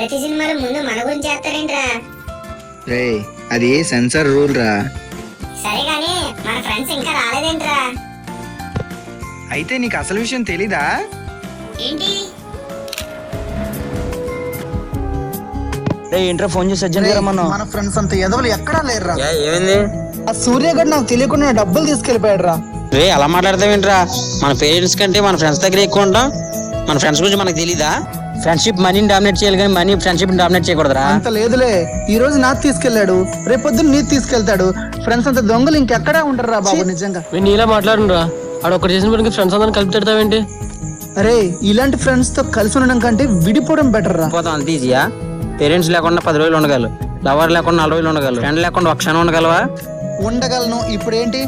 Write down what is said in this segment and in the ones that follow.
ప్రతి సినిమాలో ముందు మన గురించి చేస్తారేంట్రా? రే అది సెన్సార్ రూల్ రా. సరే గానీ మన ఫ్రెండ్స్ ఇంకా రాలేదేంట్రా? అయితే నీకు అసలు విషయం తెలీదా? ఏంటి? ఏంట్రా ఫోన్ చేసి అర్జెంట్ గా రమ్మన్నా. మన ఫ్రెండ్స్ అంత ఎదవలు ఎక్కడా లేరురా. ఏమైంది? ఆ సూర్యగడ్ నాకు తెలియకుండా డబ్బులు తీసుకెళ్లిపోయాడు రా. రే అలా మాట్లాడతావేంట్రా? మన పేరెంట్స్ కంటే మన ఫ్రెండ్స్ దగ్గర ఎక్కువ ఉంటాం. మన ఫ్రెండ్స్ గురించి మనకు తెలీదా? ఫ్రెండ్షిప్ మనీని డామినేట్ చేయాలి కానీ మనీ ఫ్రెండ్షిప్ డామినేట్ చేయకూడదురా. అంత లేదులే, ఈ రోజు నాకు తీసుకెళ్లాడు, రేపొద్దున నీకు తీసుకెళ్తాడు. ఫ్రెండ్స్ అంత దొంగలు ఇంకెక్కడా ఉండరు రా బాబు. నిజంగా నీలా మాట్లాడురా. ఆడ ఒకటి చేసిన పనికి ఫ్రెండ్స్ అందరిని కలిపి తిడతావేంటి? అరే ఇలాంటి ఫ్రెండ్స్ తో కలిసి ఉండడం కంటే విడిపోవడం బెటర్ రా. పోతాం అంత ఈజీయా? పేరెంట్స్ లేకుండా 10 రోజులు ఉండగలరు, లవర్ లేకుండా 4 రోజులు ఉండగలరు, ఫ్రెండ్ లేకుండా 1 క్షణం ఉండగలవా? ఉండగలను. ఇప్పుడు ఏంటి?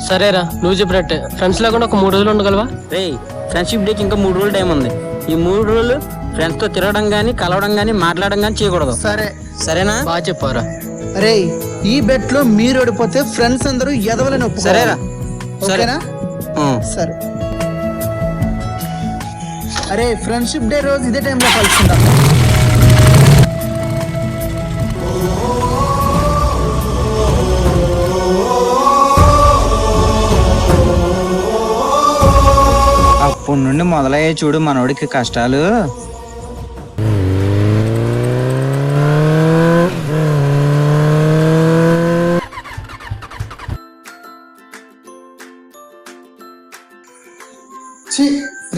సరేరా నువ్వు చెప్పినట్టే. ఫ్రెండ్స్ లేకుండా ఒక 3 రోజులు ఉండగలవా? రే ఫ్రెండ్షిప్ డేకి ఇంకా 3 రోజులు టైం ఉంది. ఈ 3 రోజులు ఫ్రెండ్స్ తో తిరగడం గానీ, కలవడం గానీ, మాట్లాడడం గానీ చేయకూడదు. సరేనా? బాగా చెప్పారా. అరే ఈ బెట్ లో మీరు ఓడిపోతే ఫ్రెండ్స్ అందరూ ఎదవలని ఒప్పుకోవాలి. సరేరా. ఓకేనా? సరే. అరే ఫ్రెండ్షిప్ డే రోజు ఇదే టైంలో కలుసుకుందాం. అప్పటి నుండి మొదలయ్యే చూడు మనోడికి కష్టాలు.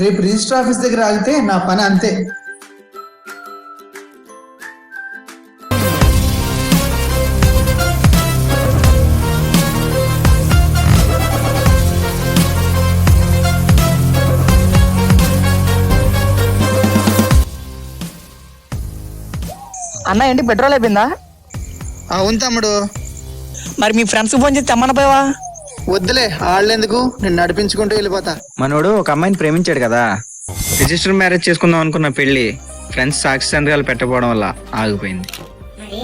రేపు రిజిస్టర్ ఆఫీస్ దగ్గర ఆగితే నా పని అంతే. అన్న ఏంటి పెట్రోల్ అయిపోయిందా? అవును తమ్ముడు. మరి మీ ఫ్రెండ్స్ ఫోన్ చేసి తెమ్మన పోయావా? వద్దులే, వాళ్ళెందుకు, నేను నడిపించుకుంటూ వెళ్ళిపోతా. మనోడు ఒక అమ్మాయిని ప్రేమించాడు కదా, రిజిస్టర్ మ్యారేజ్ చేసుకుందాం అనుకున్న పెళ్లి ఫ్రెండ్స్ సాక్షి సంతకాలు పెట్టకపోవడం వల్ల ఆగిపోయింది. మరి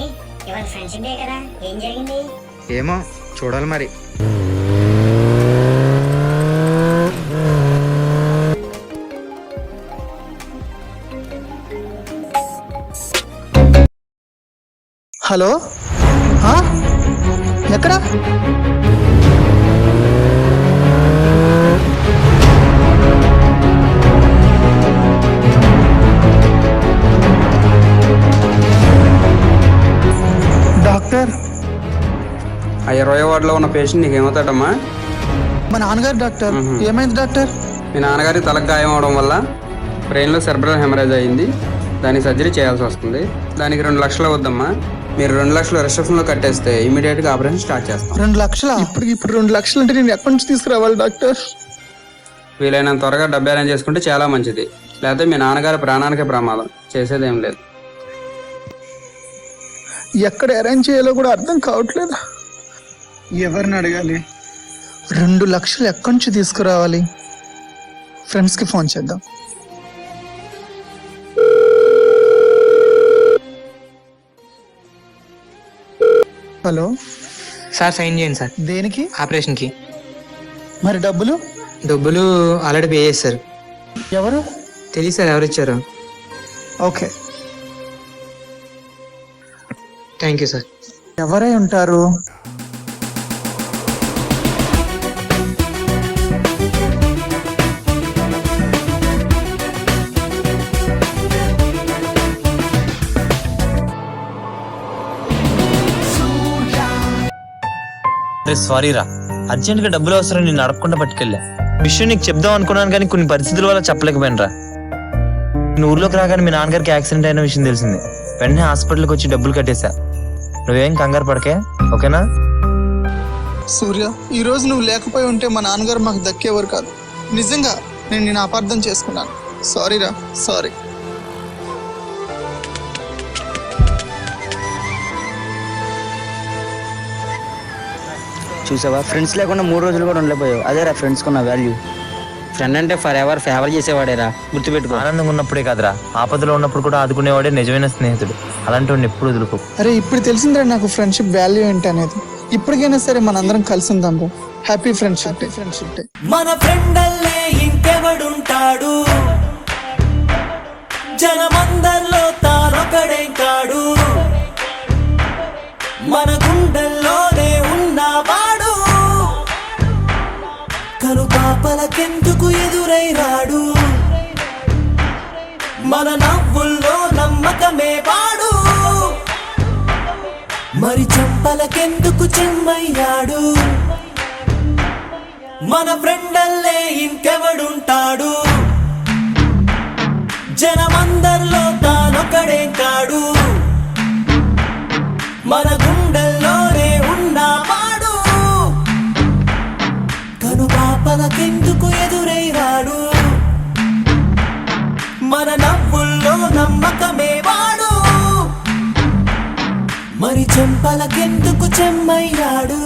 ఇవాళ ఫ్రెండ్షిప్ డే కదా, ఏం జరిగింది? ఏమో చూడాలి మరి. హలో, ఎక్కడ? డాక్టర్, ఆ 20వ వార్డులో ఉన్న పేషెంట్ నీకు ఏమవుతాడమ్మా? మా నాన్నగారు డాక్టర్. ఏమైంది డాక్టర్? మీ నాన్నగారికి తలకు గాయం అవడం వల్ల బ్రెయిన్లో సెర్బ్రల్ హెమరేజ్ అయ్యింది. దానికి సర్జరీ చేయాల్సి వస్తుంది. దానికి 2 లక్షలు అవుద్దమ్మా. మీరు 2 లక్షలు రిసెప్షన్లో కట్టేస్తే ఇమీడియట్గా ఆపరేషన్ స్టార్ట్ చేస్తాం. 2 లక్షల? ఇప్పుడు 2 లక్షలు అంటే నేను ఎక్కడి నుంచి తీసుకురావాలి డాక్టర్? వీలైనంత త్వరగా డబ్బు అరేంజ్ చేసుకుంటే చాలా మంచిది, లేకపోతే మీ నాన్నగారి ప్రాణానికే ప్రమాదం. చేసేదేం లేదు. ఎక్కడ అరేంజ్ చేయాలో కూడా అర్థం కావట్లేదు. ఎవరిని అడగాలి? 2 లక్షలు ఎక్కడి నుంచి తీసుకురావాలి? ఫ్రెండ్స్కి ఫోన్ చేద్దాం. హలో సార్ సైన్ చేయండి సార్. దేనికి? ఆపరేషన్కి. మరి డబ్బులు? డబ్బులు ఆల్రెడీ పే చేశారు. ఎవరు? తెలియదు సార్ ఎవరు ఇచ్చారు. Okay, thank you sir. ఎవరై ఉంటారు? సారీ రా, అర్జెంట్ గా డబ్బులు అవసరం, నిన్ను అడగకుండా పట్టుకెళ్ళా. విషయం నీకు చెప్దాం అనుకున్నాను కానీ కొన్ని పరిస్థితుల వల్ల చెప్పలేకపోయాను రా. నేను ఊర్లోకి రాగానే మీ నాన్నగారికి యాక్సిడెంట్ అయిన విషయం తెలిసింది. వెంటనే హాస్పిటల్కి వచ్చి డబ్బులు కట్టేశా. నువ్వేం కంగారు పడకే, ఓకేనా? సూర్య, ఈ రోజు నువ్వు లేకపోయి ఉంటే మా నాన్నగారు మాకు దక్కేవారు కాదు. నిజంగా నేను అపార్థం చేసుకున్నాను. సారీ రా, సారీ. చూసావా, ఫ్రెండ్స్ లేకుండా 3 రోజులు కూడా ఉండలేకపోయావు. అదేరా ఫ్రెండ్స్ కున్న వాల్యూ. ఫ్రెండ్ అంటే ఫర్ ఎవర్ ఫేవర్ చేసేవాడేరా, గుర్తుపెట్టుకో. ఆనందంగా ఉన్నప్పుడే కాదురా, ఆపదలో ఉన్నప్పుడు కూడా ఆదుకునేవాడే నిజమైన స్నేహితుడు. అలాంటి వాడిని ఎప్పుడు వదులుకో. అరే ఇప్పుడు తెలిసిందిరా నాకు ఫ్రెండ్షిప్ వాల్యూ ఏంటి అనేది. ఇప్పటికైనా సరే మనందరం కలిసి ఉందాం రా. Happy friendship day. మన ఫ్రెండల్లే ఇంకెవడుంటాడు జనమందరిలో తాను తానొకడే కాడు మన గుండెల్లోనే ఉన్నవాడు కను పాపలకెందుకు ఎదురై రాడు మన నవ్వుల్లో నమ్మకమే వాడు మరి చెంపలకెందుకు చెమ్మయ్యాడు మన ఫ్రెండల్లే ఇంకెవడుంటాడు జనమందరిలో తానొకడే కాడు మన గుండెల్లోనే ఉన్నవాడు కను పాపలకెందుకు ఎదురై రాడు మన నవ్వుల్లో నమ్మకమే వాడు మరి చెంపలకెందుకు చెమ్మయ్యాడు